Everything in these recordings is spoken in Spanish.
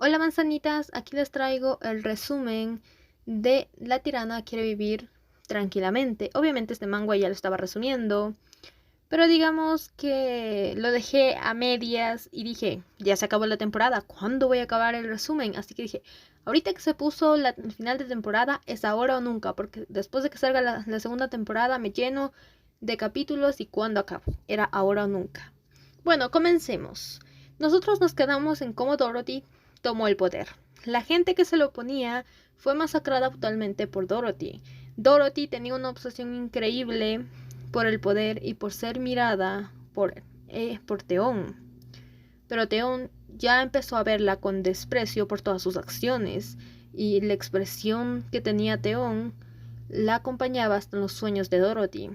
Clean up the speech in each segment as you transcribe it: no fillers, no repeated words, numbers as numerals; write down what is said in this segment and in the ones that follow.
Hola manzanitas, aquí les traigo el resumen de La tirana quiere vivir tranquilamente. Obviamente este manga ya lo estaba resumiendo, pero digamos que lo dejé a medias y dije, ya se acabó la temporada, ¿cuándo voy a acabar el resumen? Así que dije, ahorita que se puso el final de temporada es ahora o nunca, porque después de que salga la segunda temporada me lleno de capítulos y cuándo acabo. Era ahora o nunca. Bueno, comencemos. Nosotros nos quedamos en cómo Dorothy tomó el poder. La gente que se lo oponía fue masacrada totalmente por Dorothy. Dorothy tenía una obsesión increíble por el poder y por ser mirada por Theon. Pero Theon ya empezó a verla con desprecio por todas sus acciones y la expresión que tenía Theon la acompañaba hasta en los sueños de Dorothy.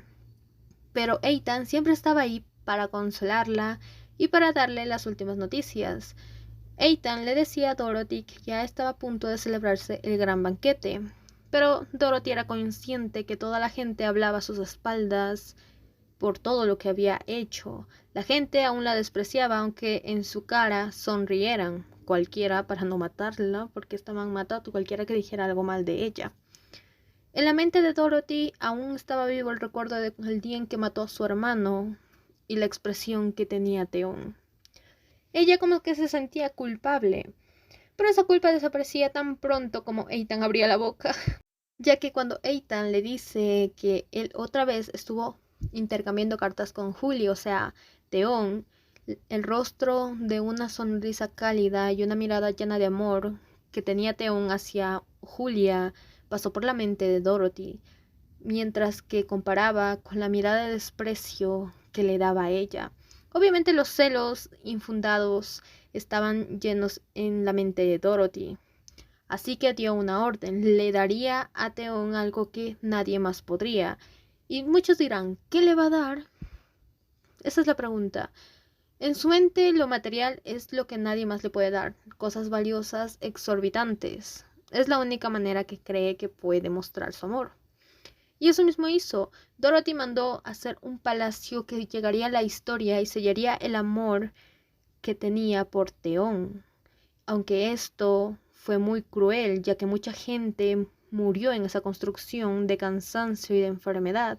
Pero Ethan siempre estaba ahí para consolarla y para darle las últimas noticias. Ethan le decía a Dorothy que ya estaba a punto de celebrarse el gran banquete, pero Dorothy era consciente que toda la gente hablaba a sus espaldas por todo lo que había hecho. La gente aún la despreciaba, aunque en su cara sonrieran cualquiera para no matarla, porque estaban matando a cualquiera que dijera algo mal de ella. En la mente de Dorothy aún estaba vivo el recuerdo del día en que mató a su hermano y la expresión que tenía Theon. Ella como que se sentía culpable, pero esa culpa desaparecía tan pronto como Ethan abría la boca, ya que cuando Ethan le dice que él otra vez estuvo intercambiando cartas con Julio, o sea, Theon, el rostro de una sonrisa cálida y una mirada llena de amor que tenía Theon hacia Julia pasó por la mente de Dorothy, mientras que comparaba con la mirada de desprecio que le daba a ella. Obviamente los celos infundados estaban llenos en la mente de Dorothy, así que dio una orden, le daría a Theon algo que nadie más podría. Y muchos dirán, ¿qué le va a dar? Esa es la pregunta. En su mente lo material es lo que nadie más le puede dar, cosas valiosas, exorbitantes. Es la única manera que cree que puede mostrar su amor. Y eso mismo hizo. Dorothy mandó hacer un palacio que llegaría a la historia y sellaría el amor que tenía por Theon. Aunque esto fue muy cruel, ya que mucha gente murió en esa construcción de cansancio y de enfermedad,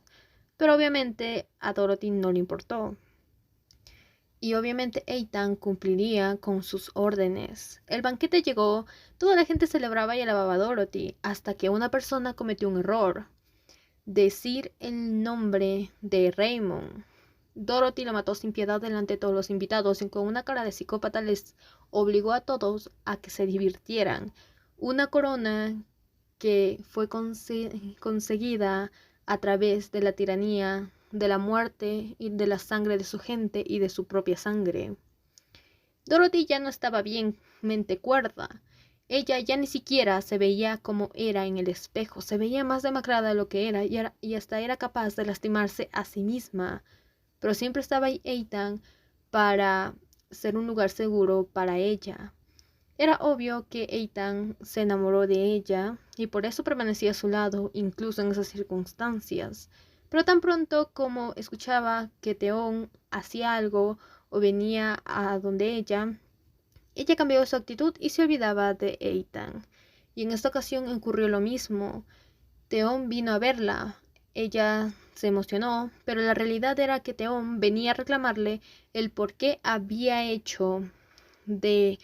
pero obviamente a Dorothy no le importó. Y obviamente Ethan cumpliría con sus órdenes. El banquete llegó, toda la gente celebraba y alababa a Dorothy, hasta que una persona cometió un error: decir el nombre de Raymond. Dorothy lo mató sin piedad delante de todos los invitados y con una cara de psicópata les obligó a todos a que se divirtieran. Una corona que fue conseguida a través de la tiranía, de la muerte y de la sangre de su gente y de su propia sangre. Dorothy ya no estaba bien mente cuerda. Ella ya ni siquiera se veía como era en el espejo, se veía más demacrada de lo que era y hasta era capaz de lastimarse a sí misma. Pero siempre estaba ahí Ethan para ser un lugar seguro para ella. Era obvio que Ethan se enamoró de ella y por eso permanecía a su lado, incluso en esas circunstancias. Pero tan pronto como escuchaba que Theon hacía algo o venía a donde ella cambió su actitud y se olvidaba de Ethan. Y en esta ocasión ocurrió lo mismo. Theon vino a verla. Ella se emocionó, pero la realidad era que Theon venía a reclamarle el por qué había hecho de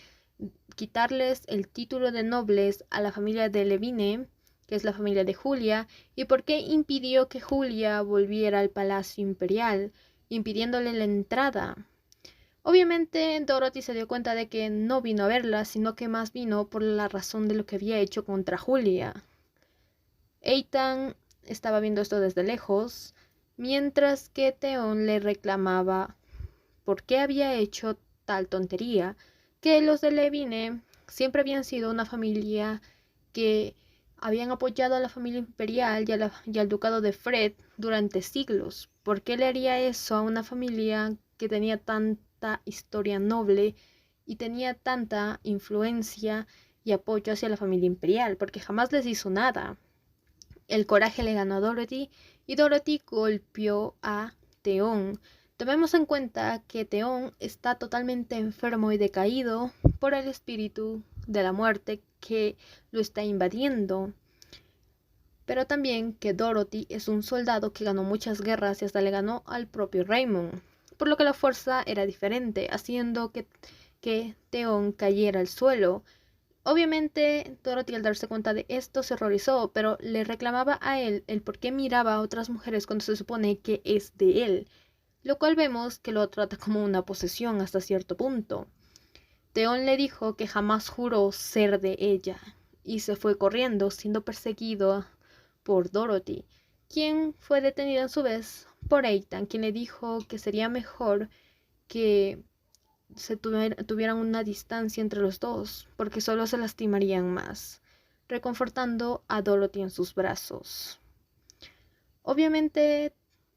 quitarles el título de nobles a la familia de Levine, que es la familia de Julia, y por qué impidió que Julia volviera al palacio imperial, impidiéndole la entrada. Obviamente Dorothy se dio cuenta de que no vino a verla, sino que más vino por la razón de lo que había hecho contra Julia. Ethan estaba viendo esto desde lejos, mientras que Theon le reclamaba por qué había hecho tal tontería, que los de Levine siempre habían sido una familia que habían apoyado a la familia imperial y al ducado de Fred durante siglos. ¿Por qué le haría eso a una familia que tenía tanta historia noble y tenía tanta influencia y apoyo hacia la familia imperial? Porque jamás les hizo nada. El coraje le ganó a Dorothy y Dorothy golpeó a Theon. Tomemos en cuenta que Theon está totalmente enfermo y decaído por el espíritu de la muerte que lo está invadiendo, pero también que Dorothy es un soldado que ganó muchas guerras y hasta le ganó al propio Raymond, por lo que la fuerza era diferente, haciendo que Theon cayera al suelo. Obviamente, Dorothy al darse cuenta de esto se horrorizó, pero le reclamaba a él el por qué miraba a otras mujeres cuando se supone que es de él, lo cual vemos que lo trata como una posesión hasta cierto punto. Theon le dijo que jamás juró ser de ella, y se fue corriendo, siendo perseguido por Dorothy, quien fue detenida a su vez por Ethan, quien le dijo que sería mejor que tuvieran una distancia entre los dos, porque solo se lastimarían más, reconfortando a Dorothy en sus brazos. Obviamente,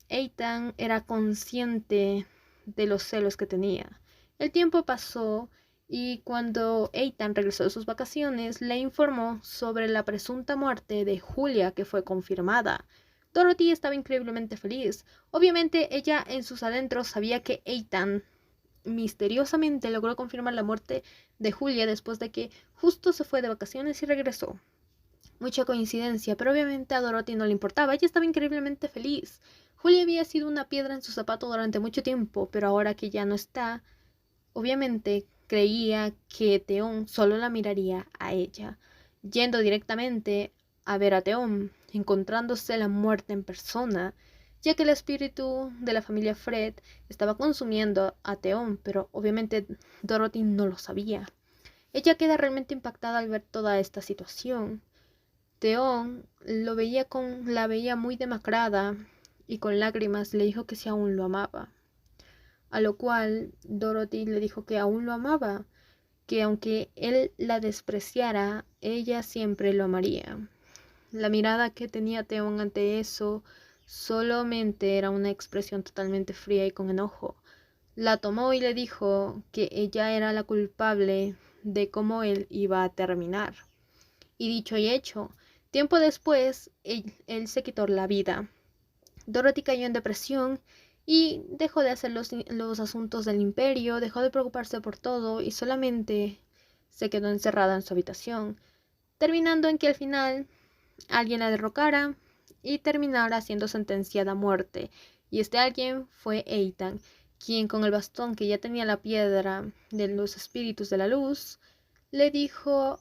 Ethan era consciente de los celos que tenía. El tiempo pasó y cuando Ethan regresó de sus vacaciones, le informó sobre la presunta muerte de Julia, que fue confirmada. Dorothy estaba increíblemente feliz. Obviamente, ella en sus adentros sabía que Ethan misteriosamente logró confirmar la muerte de Julia después de que justo se fue de vacaciones y regresó. Mucha coincidencia, pero obviamente a Dorothy no le importaba, ella estaba increíblemente feliz. Julia había sido una piedra en su zapato durante mucho tiempo, pero ahora que ya no está, obviamente creía que Theon solo la miraría a ella, yendo directamente a ver a Theon, encontrándose la muerte en persona, ya que el espíritu de la familia Fred estaba consumiendo a Theon, pero obviamente Dorothy no lo sabía. Ella queda realmente impactada al ver toda esta situación. Theon la veía muy demacrada y con lágrimas le dijo que si aún lo amaba. A lo cual Dorothy le dijo que aún lo amaba, que aunque él la despreciara, ella siempre lo amaría. La mirada que tenía Theon ante eso solamente era una expresión totalmente fría y con enojo. La tomó y le dijo que ella era la culpable de cómo él iba a terminar. Y dicho y hecho, tiempo después, él se quitó la vida. Dorothy cayó en depresión y dejó de hacer los asuntos del imperio, dejó de preocuparse por todo y solamente se quedó encerrada en su habitación, terminando en que al final alguien la derrocara y terminara siendo sentenciada a muerte. Y este alguien fue Ethan, quien con el bastón que ya tenía la piedra de los espíritus de la luz, le dijo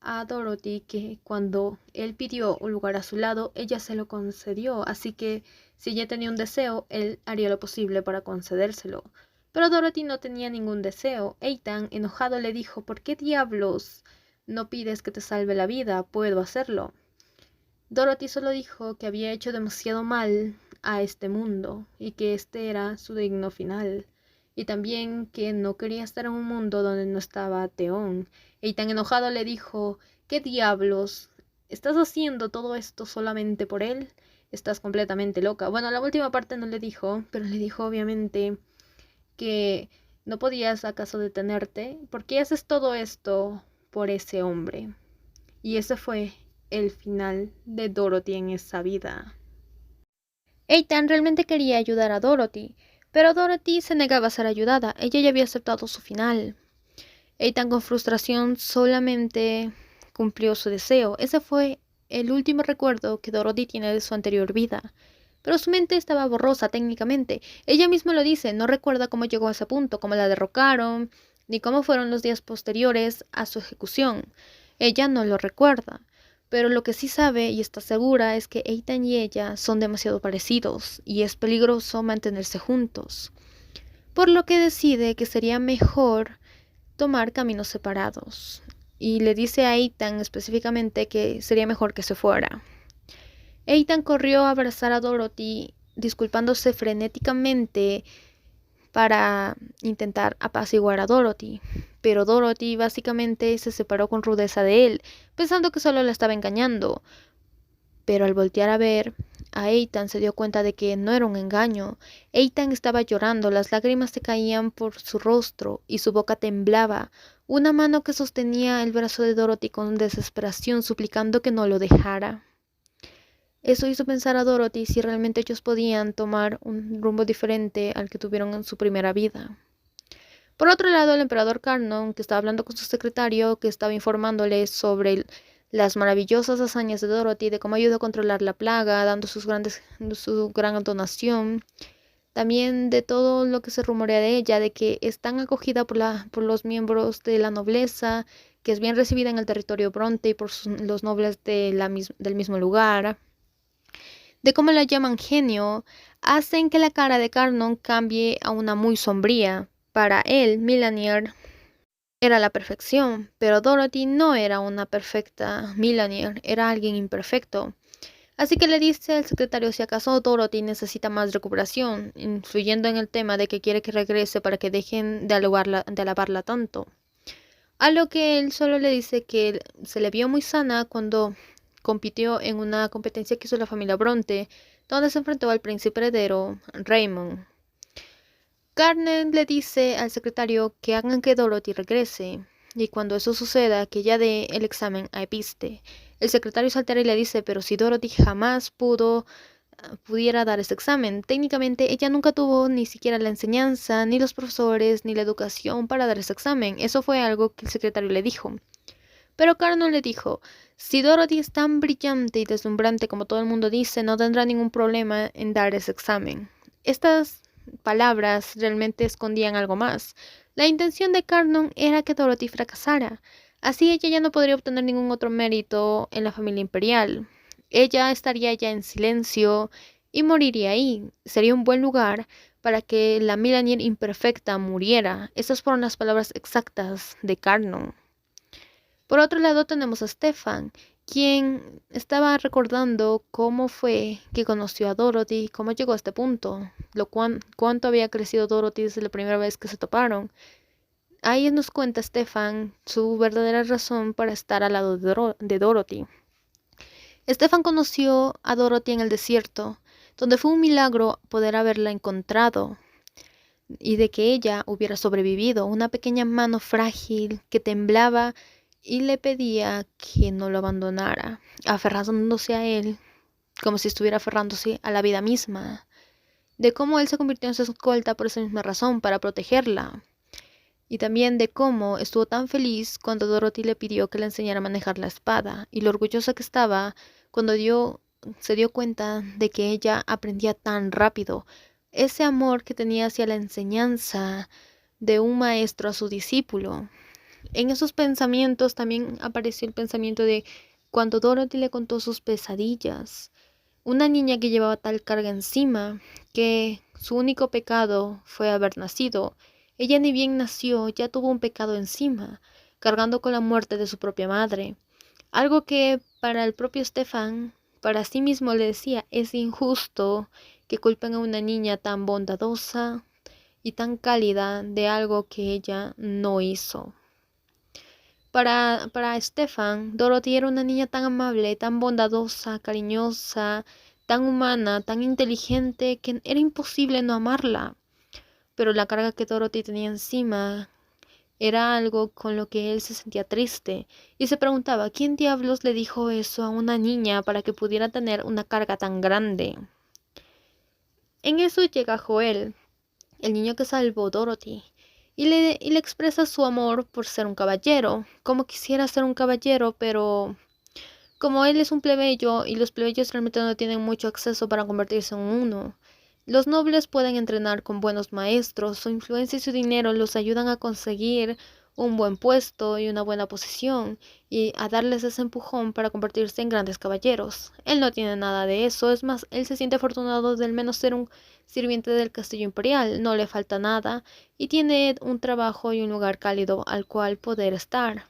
a Dorothy que cuando él pidió un lugar a su lado, ella se lo concedió, así que si ella tenía un deseo, él haría lo posible para concedérselo. Pero Dorothy no tenía ningún deseo. Ethan, enojado, le dijo, ¿por qué diablos no pides que te salve la vida? Puedo hacerlo. Dorothy solo dijo que había hecho demasiado mal a este mundo y que este era su digno final. Y también que no quería estar en un mundo donde no estaba Theon. Y tan enojado le dijo, ¿qué diablos? ¿Estás haciendo todo esto solamente por él? Estás completamente loca. Bueno, la última parte no le dijo, pero le dijo obviamente que no podías acaso detenerte. ¿Por qué haces todo esto por ese hombre? Y ese fue el final de Dorothy en esa vida. Ethan realmente quería ayudar a Dorothy, pero Dorothy se negaba a ser ayudada. Ella ya había aceptado su final. Ethan con frustración solamente cumplió su deseo. Ese fue el último recuerdo que Dorothy tiene de su anterior vida. Pero su mente estaba borrosa técnicamente. Ella misma lo dice, no recuerda cómo llegó a ese punto, cómo la derrocaron, ni cómo fueron los días posteriores a su ejecución. Ella no lo recuerda. Pero lo que sí sabe y está segura es que Ethan y ella son demasiado parecidos y es peligroso mantenerse juntos. Por lo que decide que sería mejor tomar caminos separados. Y le dice a Ethan específicamente que sería mejor que se fuera. Ethan corrió a abrazar a Dorothy, disculpándose frenéticamente para intentar apaciguar a Dorothy. Pero Dorothy básicamente se separó con rudeza de él, pensando que solo la estaba engañando. Pero al voltear a ver a Ethan se dio cuenta de que no era un engaño. Ethan estaba llorando, las lágrimas se caían por su rostro y su boca temblaba. Una mano que sostenía el brazo de Dorothy con desesperación, suplicando que no lo dejara. Eso hizo pensar a Dorothy si realmente ellos podían tomar un rumbo diferente al que tuvieron en su primera vida. Por otro lado, el emperador Carnon, que estaba hablando con su secretario, que estaba informándole sobre las maravillosas hazañas de Dorothy, de cómo ayudó a controlar la plaga, dando su gran donación. También de todo lo que se rumorea de ella, de que es tan acogida por los miembros de la nobleza, que es bien recibida en el territorio Bronte y por los nobles del mismo lugar. De cómo la llaman genio, hacen que la cara de Carnon cambie a una muy sombría. Para él, Milanier era la perfección, pero Dorothy no era una perfecta Milanier, era alguien imperfecto. Así que le dice al secretario si acaso Dorothy necesita más recuperación, influyendo en el tema de que quiere que regrese para que dejen de alabarla tanto. A lo que él solo le dice que se le vio muy sana cuando compitió en una competencia que hizo la familia Bronte, donde se enfrentó al príncipe heredero Raymond. Garnet le dice al secretario que hagan que Dorothy regrese, y cuando eso suceda, que ella dé el examen a Episte. El secretario se altera y le dice, pero si Dorothy jamás pudiera dar ese examen, técnicamente ella nunca tuvo ni siquiera la enseñanza, ni los profesores, ni la educación para dar ese examen. Eso fue algo que el secretario le dijo. Pero Carnon le dijo, si Dorothy es tan brillante y deslumbrante como todo el mundo dice, no tendrá ningún problema en dar ese examen. Estas palabras realmente escondían algo más. La intención de Carnon era que Dorothy fracasara. Así ella ya no podría obtener ningún otro mérito en la familia imperial. Ella estaría ya en silencio y moriría ahí. Sería un buen lugar para que la Milanier imperfecta muriera. Esas fueron las palabras exactas de Carnon. Por otro lado tenemos a Stefan, quien estaba recordando cómo fue que conoció a Dorothy, cómo llegó a este punto, cuánto había crecido Dorothy desde la primera vez que se toparon. Ahí nos cuenta Stefan su verdadera razón para estar al lado de Dorothy. Stefan conoció a Dorothy en el desierto, donde fue un milagro poder haberla encontrado y de que ella hubiera sobrevivido. Una pequeña mano frágil que temblaba y le pedía que no lo abandonara, aferrándose a él como si estuviera aferrándose a la vida misma, de cómo él se convirtió en su escolta por esa misma razón, para protegerla, y también de cómo estuvo tan feliz cuando Dorothy le pidió que le enseñara a manejar la espada, y lo orgullosa que estaba cuando se dio cuenta de que ella aprendía tan rápido. Ese amor que tenía hacia la enseñanza de un maestro a su discípulo. En esos pensamientos también apareció el pensamiento de cuando Dorothy le contó sus pesadillas. Una niña que llevaba tal carga encima, que su único pecado fue haber nacido. Ella ni bien nació, ya tuvo un pecado encima, cargando con la muerte de su propia madre. Algo que para el propio Stefan, para sí mismo le decía, es injusto que culpen a una niña tan bondadosa y tan cálida de algo que ella no hizo. Para Stefan, Dorothy era una niña tan amable, tan bondadosa, cariñosa, tan humana, tan inteligente, que era imposible no amarla. Pero la carga que Dorothy tenía encima era algo con lo que él se sentía triste y se preguntaba, ¿quién diablos le dijo eso a una niña para que pudiera tener una carga tan grande? En eso llega Joel, el niño que salvó Dorothy, y le expresa su amor por ser un caballero, como quisiera ser un caballero, pero como él es un plebeyo y los plebeyos realmente no tienen mucho acceso para convertirse en uno. Los nobles pueden entrenar con buenos maestros, su influencia y su dinero los ayudan a conseguir un buen puesto y una buena posición, y a darles ese empujón para convertirse en grandes caballeros. Él no tiene nada de eso, es más, él se siente afortunado de al menos ser un sirviente del castillo imperial, no le falta nada, y tiene un trabajo y un lugar cálido al cual poder estar.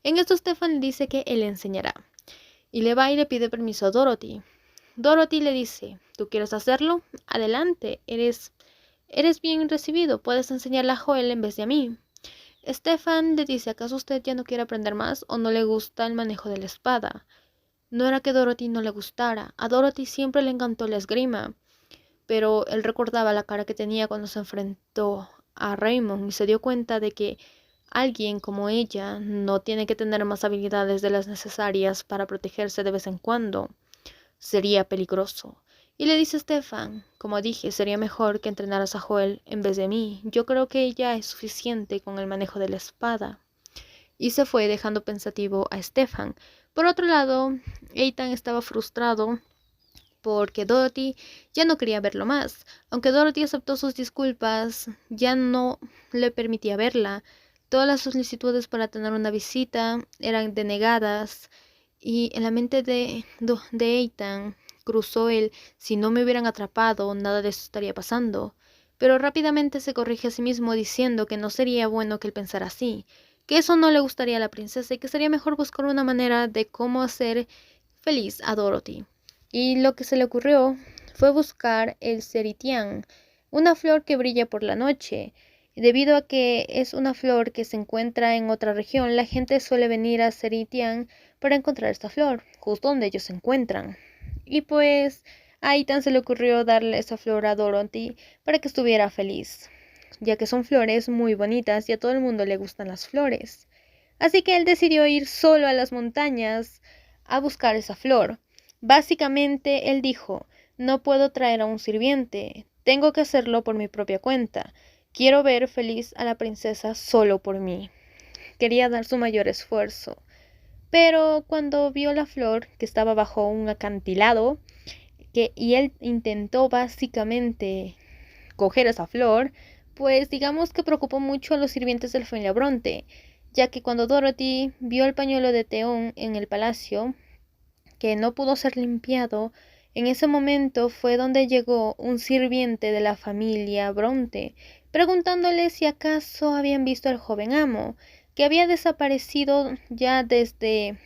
En esto Stefan dice que él le enseñará, y le va y le pide permiso a Dorothy. Dorothy le dice, ¿tú quieres hacerlo? Adelante, eres bien recibido, puedes enseñarle a Joel en vez de a mí. Stefan le dice, ¿acaso usted ya no quiere aprender más o no le gusta el manejo de la espada? No era que Dorothy no le gustara, a Dorothy siempre le encantó la esgrima, pero él recordaba la cara que tenía cuando se enfrentó a Raymond y se dio cuenta de que alguien como ella no tiene que tener más habilidades de las necesarias para protegerse de vez en cuando. Sería peligroso. Y le dice a Stefan, como dije, sería mejor que entrenaras a Joel en vez de mí. Yo creo que ya es suficiente con el manejo de la espada. Y se fue dejando pensativo a Stefan. Por otro lado, Ethan estaba frustrado porque Dorothy ya no quería verlo más. Aunque Dorothy aceptó sus disculpas, ya no le permitía verla. Todas las solicitudes para tener una visita eran denegadas y en la mente de Ethan cruzó el si no me hubieran atrapado, nada de eso estaría pasando. Pero rápidamente se corrige a sí mismo diciendo que no sería bueno que él pensara así, que eso no le gustaría a la princesa y que sería mejor buscar una manera de cómo hacer feliz a Dorothy. Y lo que se le ocurrió fue buscar el ceritián, una flor que brilla por la noche. Debido a que es una flor que se encuentra en otra región, la gente suele venir a Ceritian para encontrar esta flor, justo donde ellos se encuentran. Y pues a Ethan se le ocurrió darle esa flor a Dorothy para que estuviera feliz, ya que son flores muy bonitas y a todo el mundo le gustan las flores. Así que él decidió ir solo a las montañas a buscar esa flor. Básicamente él dijo, no puedo traer a un sirviente, tengo que hacerlo por mi propia cuenta. Quiero ver feliz a la princesa solo por mí. Quería dar su mayor esfuerzo. Pero cuando vio la flor que estaba bajo un acantilado, y él intentó básicamente coger esa flor, pues digamos que preocupó mucho a los sirvientes del familia Bronte, ya que cuando Dorothy vio el pañuelo de Theon en el palacio, que no pudo ser limpiado, en ese momento fue donde llegó un sirviente de la familia Bronte, preguntándole si acaso habían visto al joven amo, que había desaparecido ya desde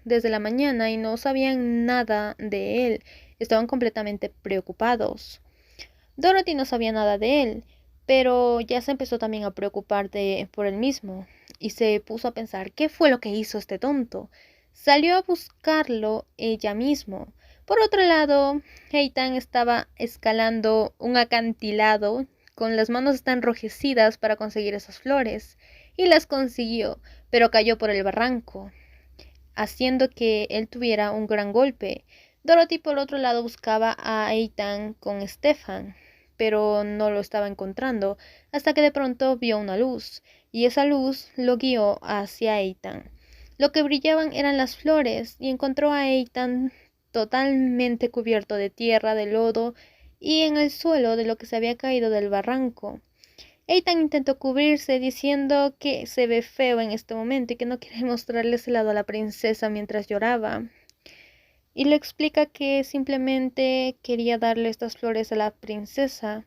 la mañana y no sabían nada de él. Estaban completamente preocupados. Dorothy no sabía nada de él, pero ya se empezó también a preocupar por él mismo y se puso a pensar qué fue lo que hizo este tonto. Salió a buscarlo ella mismo. Por otro lado, Heitan estaba escalando un acantilado con las manos tan enrojecidas para conseguir esas flores y las consiguió, pero cayó por el barranco, haciendo que él tuviera un gran golpe. Dorothy por otro lado buscaba a Ethan con Stefan, pero no lo estaba encontrando, hasta que de pronto vio una luz, y esa luz lo guió hacia Ethan. Lo que brillaban eran las flores, y encontró a Ethan totalmente cubierto de tierra, de lodo, y en el suelo de lo que se había caído del barranco. Ethan intentó cubrirse diciendo que se ve feo en este momento y que no quiere mostrarle ese lado a la princesa mientras lloraba. Y le explica que simplemente quería darle estas flores a la princesa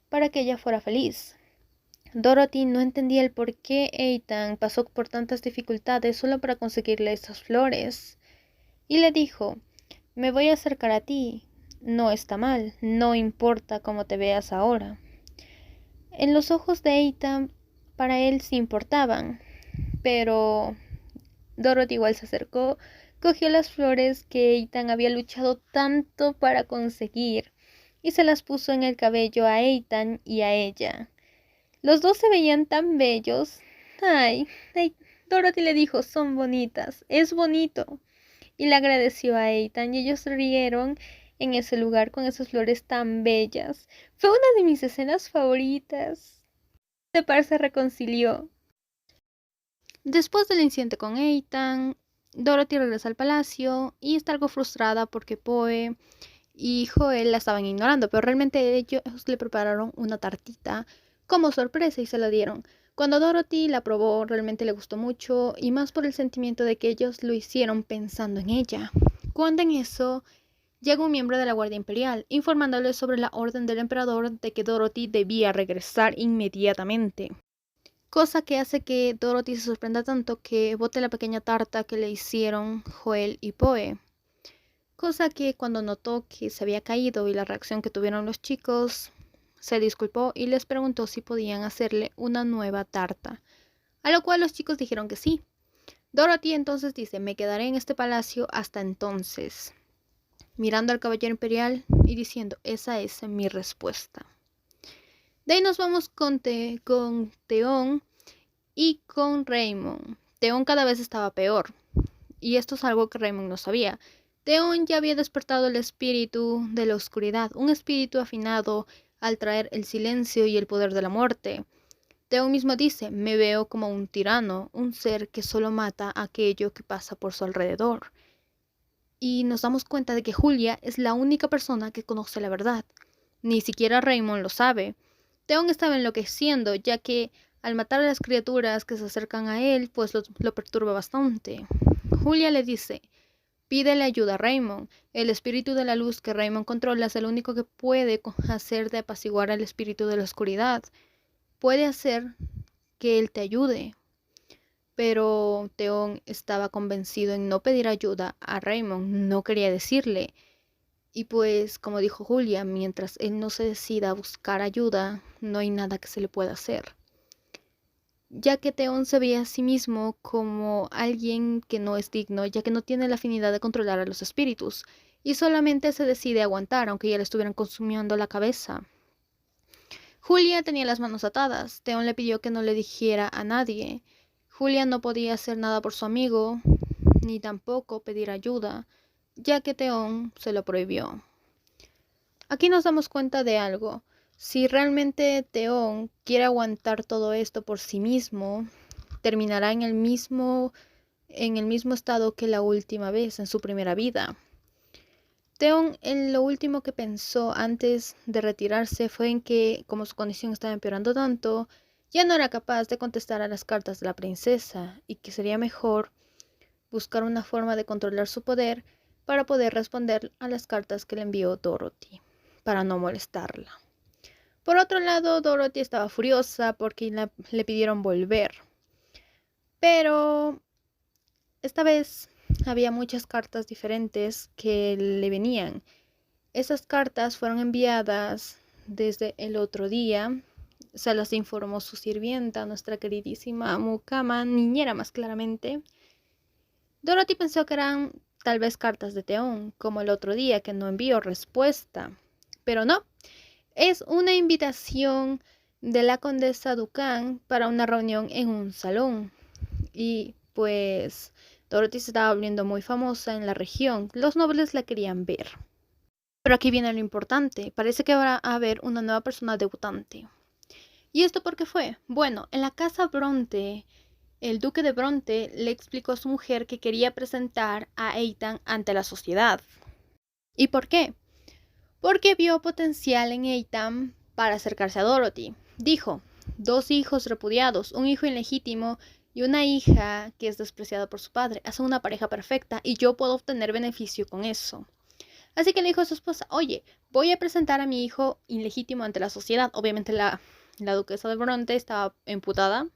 para que ella fuera feliz. Dorothy no entendía el por qué Ethan pasó por tantas dificultades solo para conseguirle estas flores. Y le dijo, me voy a acercar a ti. No está mal, no importa cómo te veas ahora. En los ojos de Ethan, para él sí importaban, pero Dorothy igual se acercó, cogió las flores que Ethan había luchado tanto para conseguir y se las puso en el cabello a Ethan y a ella. Los dos se veían tan bellos. Ay, Dorothy le dijo, son bonitas, es bonito. Y le agradeció a Ethan y ellos rieron en ese lugar con esas flores tan bellas. Fue una de mis escenas favoritas. Este par se reconcilió. Después del incidente con Ethan, Dorothy regresa al palacio y está algo frustrada porque Poe y Joel la estaban ignorando, pero realmente ellos le prepararon una tartita como sorpresa y se la dieron. Cuando Dorothy la probó, realmente le gustó mucho y más por el sentimiento de que ellos lo hicieron pensando en ella. Cuando en eso llega un miembro de la Guardia Imperial, informándole sobre la orden del emperador de que Dorothy debía regresar inmediatamente. Cosa que hace que Dorothy se sorprenda tanto que bote la pequeña tarta que le hicieron Joel y Poe. Cosa que cuando notó que se había caído y la reacción que tuvieron los chicos, se disculpó y les preguntó si podían hacerle una nueva tarta. A lo cual los chicos dijeron que sí. Dorothy entonces dice, me quedaré en este palacio hasta entonces, mirando al caballero imperial y diciendo, esa es mi respuesta. De ahí nos vamos con Theon y con Raymond. Theon cada vez estaba peor, y esto es algo que Raymond no sabía. Theon ya había despertado el espíritu de la oscuridad, un espíritu afinado al traer el silencio y el poder de la muerte. Theon mismo dice, me veo como un tirano, un ser que solo mata a aquello que pasa por su alrededor. Y nos damos cuenta de que Julia es la única persona que conoce la verdad. Ni siquiera Raymond lo sabe. Theon estaba enloqueciendo, ya que al matar a las criaturas que se acercan a él, pues lo perturba bastante. Julia le dice, pídele ayuda a Raymond. El espíritu de la luz que Raymond controla es el único que puede hacer de apaciguar al espíritu de la oscuridad. Puede hacer que él te ayude. Pero Theon estaba convencido en no pedir ayuda a Raymond, no quería decirle. Y pues, como dijo Julia, mientras él no se decida a buscar ayuda, no hay nada que se le pueda hacer. Ya que Theon se ve a sí mismo como alguien que no es digno, ya que no tiene la afinidad de controlar a los espíritus, y solamente se decide a aguantar, aunque ya le estuvieran consumiendo la cabeza. Julia tenía las manos atadas. Theon le pidió que no le dijera a nadie. Julia no podía hacer nada por su amigo, ni tampoco pedir ayuda, ya que Theon se lo prohibió. Aquí nos damos cuenta de algo. Si realmente Theon quiere aguantar todo esto por sí mismo, terminará en el mismo estado que la última vez, en su primera vida. Theon, en lo último que pensó antes de retirarse fue en que, como su condición estaba empeorando tanto, ya no era capaz de contestar a las cartas de la princesa y que sería mejor buscar una forma de controlar su poder para poder responder a las cartas que le envió Dorothy, para no molestarla. Por otro lado, Dorothy estaba furiosa porque le pidieron volver, pero esta vez había muchas cartas diferentes que le venían. Esas cartas fueron enviadas desde el otro día. Se las informó su sirvienta, nuestra queridísima Mukama, niñera más claramente. Dorothy pensó que eran tal vez cartas de Theon, como el otro día que no envió respuesta. Pero no, es una invitación de la condesa Ducan para una reunión en un salón. Y pues Dorothy se estaba volviendo muy famosa en la región. Los nobles la querían ver. Pero aquí viene lo importante. Parece que va a haber una nueva persona debutante. ¿Y esto por qué fue? Bueno, en la casa Bronte, el duque de Bronte le explicó a su mujer que quería presentar a Ethan ante la sociedad. ¿Y por qué? Porque vio potencial en Ethan para acercarse a Dorothy. Dijo, 2 hijos repudiados, un hijo ilegítimo y una hija que es despreciada por su padre. Hacen una pareja perfecta y yo puedo obtener beneficio con eso. Así que le dijo a su esposa, oye, voy a presentar a mi hijo ilegítimo ante la sociedad. Obviamente la duquesa de Bronte estaba emputada.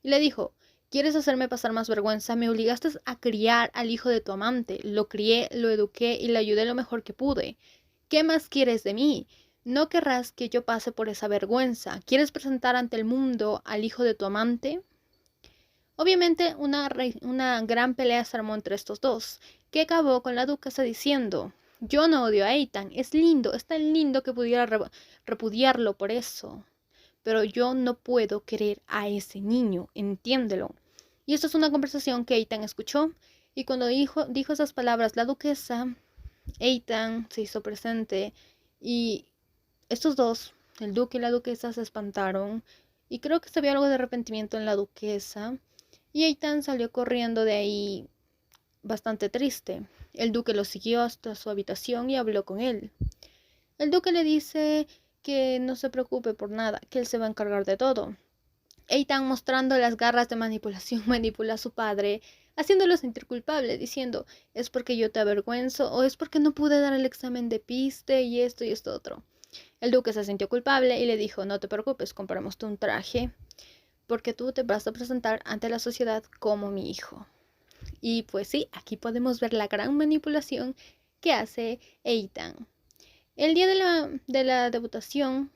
Y le dijo, ¿quieres hacerme pasar más vergüenza? Me obligaste a criar al hijo de tu amante. Lo crié, lo eduqué y le ayudé lo mejor que pude. ¿Qué más quieres de mí? No querrás que yo pase por esa vergüenza. ¿Quieres presentar ante el mundo al hijo de tu amante? Obviamente una gran pelea se armó entre estos dos, que acabó con la duquesa diciendo, yo no odio a Ethan, es lindo, es tan lindo que pudiera repudiarlo por eso, pero yo no puedo querer a ese niño, entiéndelo. Y esto es una conversación que Ethan escuchó, y cuando dijo esas palabras la duquesa, Ethan se hizo presente, y estos dos, el duque y la duquesa, se espantaron, y creo que se vio algo de arrepentimiento en la duquesa, y Ethan salió corriendo de ahí bastante triste. El duque lo siguió hasta su habitación y habló con él. El duque le dice que no se preocupe por nada, que él se va a encargar de todo. Ethan, mostrando las garras de manipulación, manipula a su padre, haciéndolo sentir culpable, diciendo, es porque yo te avergüenzo o es porque no pude dar el examen de piste y esto otro. El duque se sintió culpable y le dijo, no te preocupes, compramos un traje porque tú te vas a presentar ante la sociedad como mi hijo. Y pues sí, aquí podemos ver la gran manipulación que hace Ethan. El día de la debutación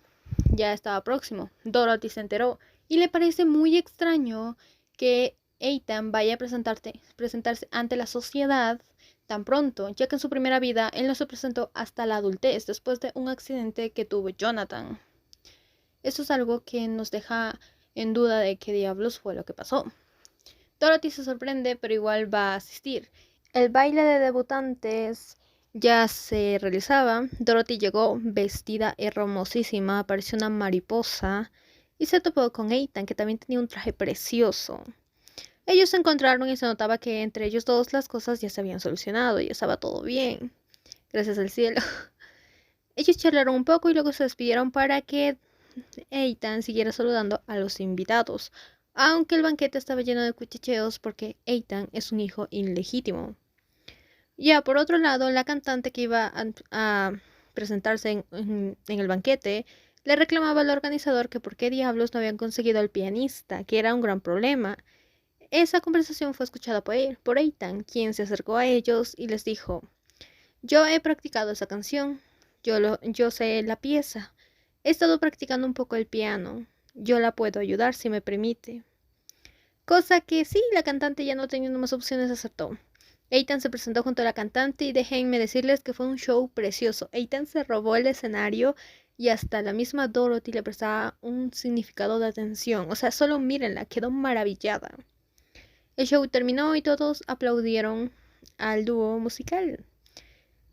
ya estaba próximo. Dorothy se enteró y le parece muy extraño que Ethan vaya a presentarse ante la sociedad tan pronto, ya que en su primera vida él no se presentó hasta la adultez, después de un accidente que tuvo Jonathan. Eso es algo que nos deja en duda de qué diablos fue lo que pasó. Dorothy se sorprende, pero igual va a asistir. El baile de debutantes ya se realizaba. Dorothy llegó vestida hermosísima, parecía una mariposa, y se topó con Ethan, que también tenía un traje precioso. Ellos se encontraron y se notaba que entre ellos dos las cosas ya se habían solucionado, ya estaba todo bien, gracias al cielo. Ellos charlaron un poco y luego se despidieron para que Ethan siguiera saludando a los invitados, aunque el banquete estaba lleno de cuchicheos porque Ethan es un hijo ilegítimo. Ya por otro lado, la cantante que iba a presentarse en el banquete le reclamaba al organizador que por qué diablos no habían conseguido al pianista, que era un gran problema. Esa conversación fue escuchada por Ethan, quien se acercó a ellos y les dijo: yo he practicado esa canción, yo sé la pieza, he estado practicando un poco el piano, yo la puedo ayudar si me permite. Cosa que sí, la cantante, ya no teniendo más opciones, aceptó. Ethan se presentó junto a la cantante y déjenme decirles que fue un show precioso. Ethan se robó el escenario y hasta la misma Dorothy le prestaba un significado de atención. O sea, solo mírenla, quedó maravillada. El show terminó y todos aplaudieron al dúo musical.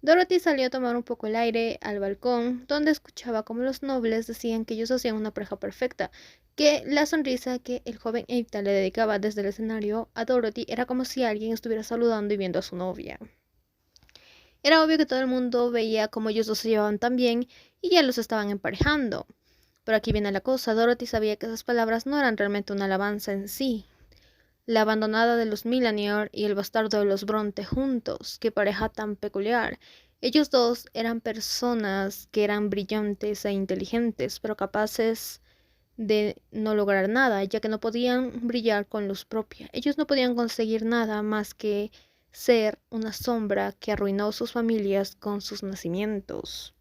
Dorothy salió a tomar un poco el aire al balcón, donde escuchaba como los nobles decían que ellos hacían una pareja perfecta, que la sonrisa que el joven Ethan le dedicaba desde el escenario a Dorothy era como si alguien estuviera saludando y viendo a su novia. Era obvio que todo el mundo veía cómo ellos dos se llevaban tan bien y ya los estaban emparejando. Pero aquí viene la cosa, Dorothy sabía que esas palabras no eran realmente una alabanza en sí. La abandonada de los Milanior y el bastardo de los Bronte juntos, qué pareja tan peculiar. Ellos dos eran personas que eran brillantes e inteligentes, pero capaces de no lograr nada, ya que no podían brillar con luz propia. Ellos no podían conseguir nada más que ser una sombra que arruinó sus familias con sus nacimientos.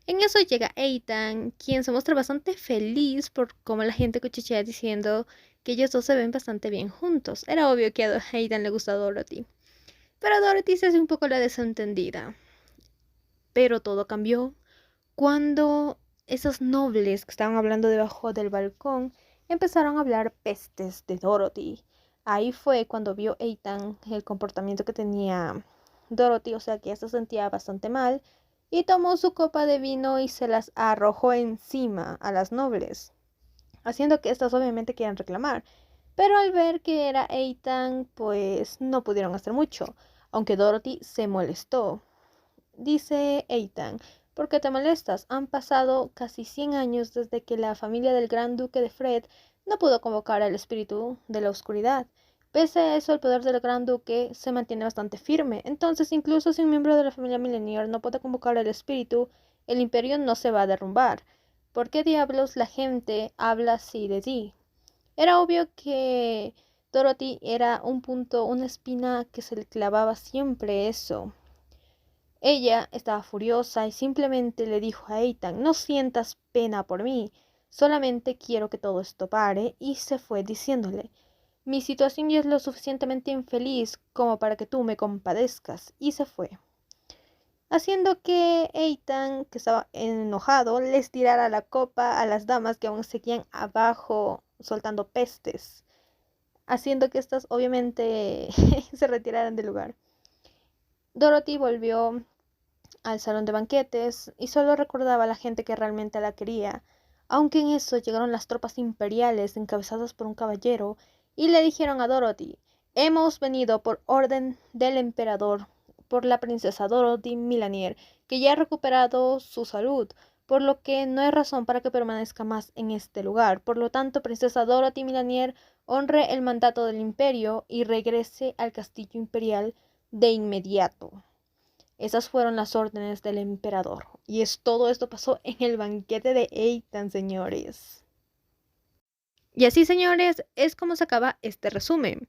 En eso llega Ethan, quien se muestra bastante feliz por cómo la gente cuchichea diciendo que ellos dos se ven bastante bien juntos. Era obvio que a Ethan le gusta a Dorothy. Pero Dorothy se hace un poco la desentendida. Pero todo cambió cuando esos nobles que estaban hablando debajo del balcón empezaron a hablar pestes de Dorothy. Ahí fue cuando vio Ethan el comportamiento que tenía Dorothy, o sea que ella se sentía bastante mal, y tomó su copa de vino y se las arrojó encima a las nobles, haciendo que estas obviamente quieran reclamar. Pero al ver que era Ethan, pues no pudieron hacer mucho, aunque Dorothy se molestó. Dice Ethan: ¿por qué te molestas? Han pasado casi 100 años desde que la familia del Gran Duque de Fred no pudo convocar al espíritu de la oscuridad. Pese a eso, el poder del Gran Duque se mantiene bastante firme. Entonces, incluso si un miembro de la familia Millennial no puede convocar al espíritu, el imperio no se va a derrumbar. ¿Por qué diablos la gente habla así de ti? Era obvio que Dorothy era un punto, una espina que se le clavaba siempre eso. Ella estaba furiosa y simplemente le dijo a Ethan: no sientas pena por mí, solamente quiero que todo esto pare, y se fue diciéndole: mi situación ya es lo suficientemente infeliz como para que tú me compadezcas, y se fue, haciendo que Ethan, que estaba enojado, les tirara la copa a las damas que aún seguían abajo soltando pestes, haciendo que estas obviamente se retiraran del lugar. Dorothy volvió al salón de banquetes y solo recordaba a la gente que realmente la quería, aunque en eso llegaron las tropas imperiales encabezadas por un caballero y le dijeron a Dorothy: hemos venido por orden del emperador, por la princesa Dorothy Milanier, que ya ha recuperado su salud, por lo que no hay razón para que permanezca más en este lugar. Por lo tanto, princesa Dorothy Milanier, honre el mandato del imperio y regrese al castillo imperial de inmediato. Esas fueron las órdenes del emperador. Y todo esto pasó en el banquete de Ethan, señores. Y así, señores, es como se acaba este resumen.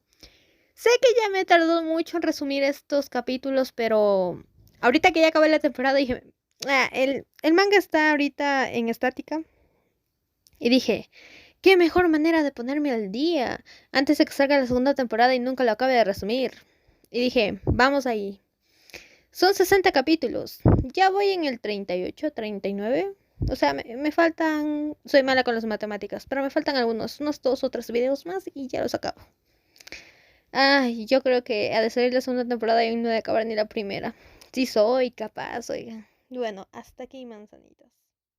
Sé que ya me he tardado mucho en resumir estos capítulos, pero ahorita que ya acabé la temporada dije: el manga está ahorita en estática. Y dije: qué mejor manera de ponerme al día antes de que salga la segunda temporada y nunca lo acabe de resumir. Y dije: vamos ahí. Son 60 capítulos. Ya voy en el 38, 39. O sea, me faltan... Soy mala con las matemáticas, pero me faltan unos 2 o 3 videos más y ya los acabo. Ay, yo creo que ha de salir la segunda temporada y no de acabar ni la primera. Sí soy capaz, oiga. Bueno, hasta aquí, manzanitas.